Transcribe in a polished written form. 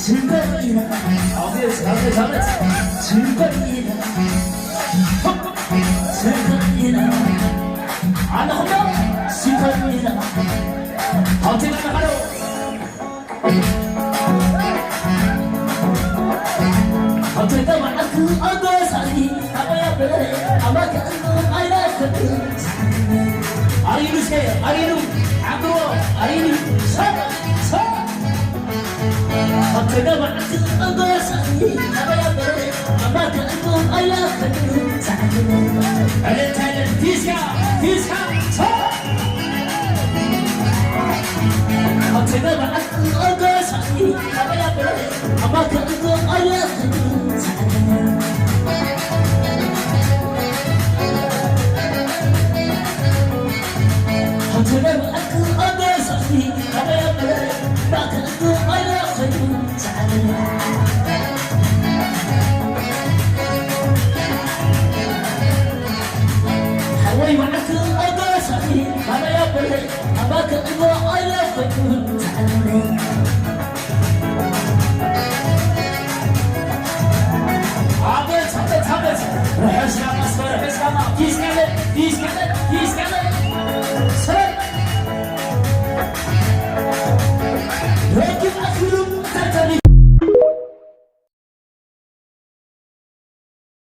즐거이나 잘했어 즐거이나 즐거이나 안 혼자 즐거이나 언제나 하루 언제나 만나 그 어떤 사이 아마야 그래 아마 그거 아이라 그 아이누 세 아이누 앞으로 아이누 서 언제나 만나 그 어떤 사이 아마야 그래 아마 그거 아이라 그 알렌타이는 디스카 서 언제나 만나 그 어떤 사이 아마야 그래 아마 그거 아이라 그 언제나 그 어떤 사이 아마야 그래 아마 그거 아이라 그 하와이 만나 그 어떤 사이 아마야 그래 아마 그거 아이라 그